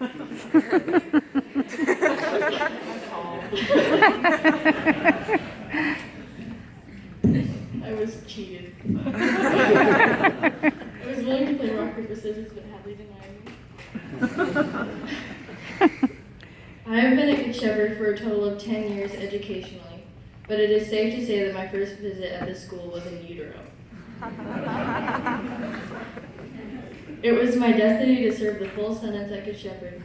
I was cheated. I was willing to play rock, paper, scissors, but Hadley denied me. I have been a Good Shepherd for a total of 10 years educationally, but it is safe to say that my first visit at this school was in utero. It was my destiny to serve the full sentence at Good Shepherd.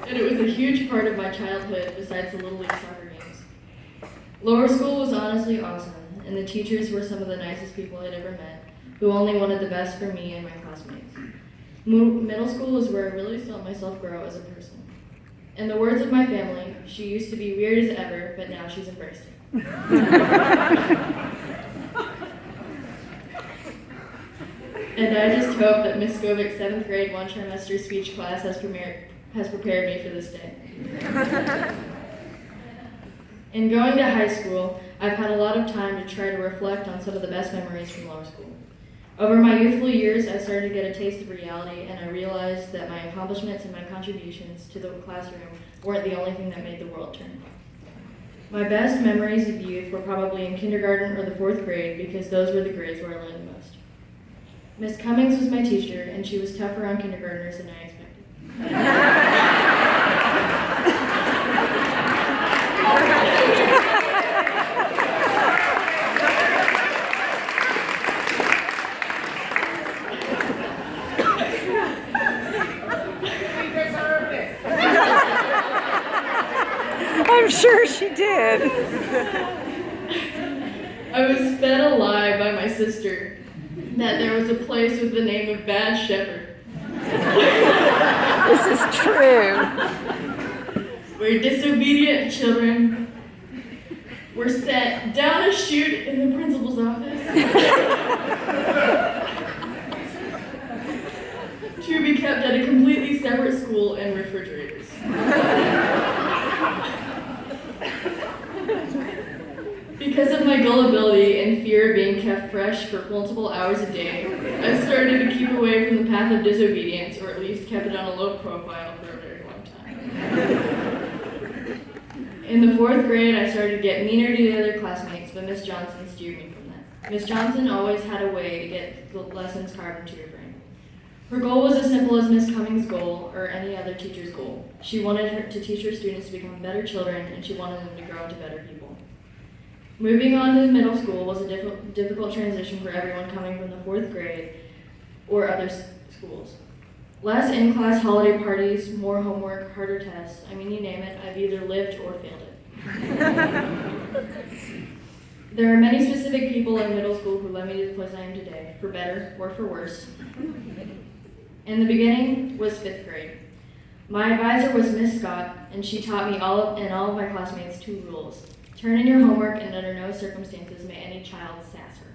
And it was a huge part of my childhood besides the Little League soccer games. Lower school was honestly awesome, and the teachers were some of the nicest people I'd ever met, who only wanted the best for me and my classmates. Middle school is where I really saw myself grow as a person. In the words of my family, she used to be weird as ever, but now she's embraced it. And I just hope that Miss Skovic's 7th grade one-trimester speech class has prepared me for this day. In going to high school, I've had a lot of time to try to reflect on some of the best memories from lower school. Over my youthful years, I started to get a taste of reality, and I realized that my accomplishments and my contributions to the classroom weren't the only thing that made the world turn. My best memories of youth were probably in kindergarten or the 4th grade, because those were the grades where I learned the most. Miss Cummings was my teacher, and she was tougher on kindergartners than I expected. I'm sure she did. I was fed a lie by my sister that there was a place with the name of Bad Shepherd. This is true. Where disobedient children were sent down a chute in the principal's office to be kept at a completely separate school and refrigerators. Because of my gullibility and fear of being kept fresh for multiple hours a day, I started to keep away from the path of disobedience, or at least kept it on a low profile for a very long time. In the 4th grade, I started to get meaner to the other classmates, but Miss Johnson steered me from that. Miss Johnson always had a way to get the lessons carved into your brain. Her goal was as simple as Miss Cummings' goal, or any other teacher's goal. She wanted her to teach her students to become better children, and she wanted them to grow into better people. Moving on to middle school was a difficult transition for everyone coming from the 4th grade or other schools. Less in-class holiday parties, more homework, harder tests. I mean, you name it, I've either lived or failed it. There are many specific people in middle school who led me to the place I am today, for better or for worse. In the beginning was 5th grade. My advisor was Miss Scott, and she taught me and all of my classmates 2 rules. Turn in your homework, and under no circumstances may any child sass her.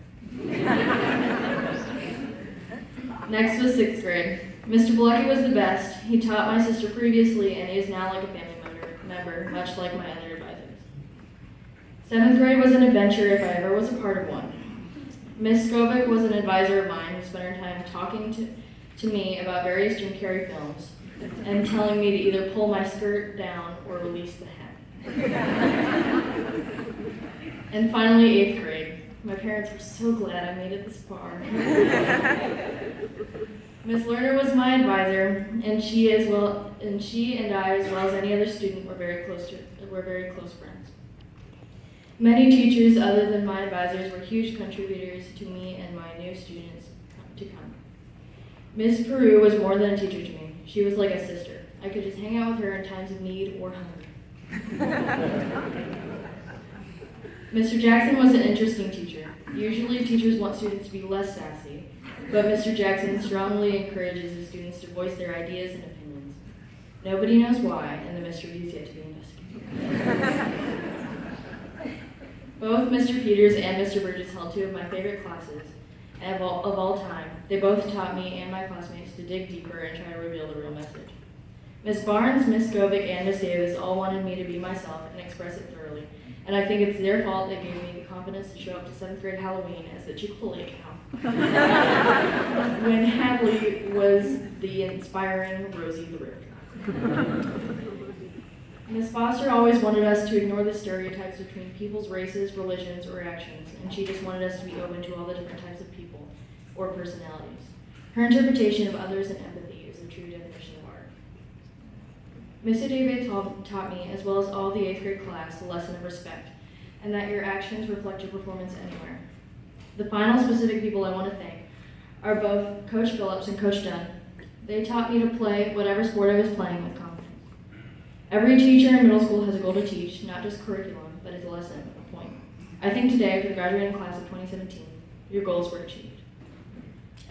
Next was 6th grade. Mr. Bilecki was the best. He taught my sister previously, and he is now like a family member, much like my other advisors. 7th grade was an adventure if I ever was a part of one. Miss Skovic was an advisor of mine who spent her time talking to me about various Jim Carrey films and telling me to either pull my skirt down or release the hat. And finally, 8th grade. My parents were so glad I made it this far. Miss Lerner was my advisor, and she and I, as well as any other student, were very close friends. Many teachers other than my advisors were huge contributors to me and my new students to come. Miss Peru was more than a teacher to me. She was like a sister. I could just hang out with her in times of need or hunger. Mr. Jackson was an interesting teacher. Usually teachers want students to be less sassy, but Mr. Jackson strongly encourages his students to voice their ideas and opinions. Nobody knows why, and the mystery is yet to be investigated. Both Mr. Peters and Mr. Burgess held 2 of my favorite classes of all time. They both taught me and my classmates to dig deeper and try to reveal the real message. Miss Barnes, Miss Govic, and Miss Davis all wanted me to be myself and express it thoroughly, and I think it's their fault they gave me the confidence to show up to 7th grade Halloween as the Chick-fil-A cow, when Hadley was the inspiring Rosie the Rip. Miss Foster always wanted us to ignore the stereotypes between people's races, religions, or actions, and she just wanted us to be open to all the different types of people or personalities. Her interpretation of others and empathy is the true definition of art. Miss Adebe taught me, as well as all the 8th grade class, the lesson of respect, and that your actions reflect your performance anywhere. The final specific people I want to thank are both Coach Phillips and Coach Dunn. They taught me to play whatever sport I was playing with confidence. Every teacher in middle school has a goal to teach, not just curriculum, but a lesson, a point. I think today, for the graduating class of 2017, your goals were achieved.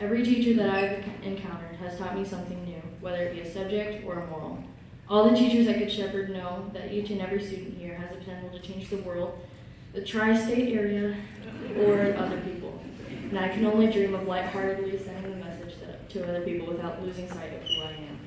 Every teacher that I've encountered has taught me something new, whether it be a subject or a moral. All the teachers at Good Shepherd know that each and every student here has the potential to change the world, the tri-state area, or other people. And I can only dream of lightheartedly sending the message to other people without losing sight of who I am.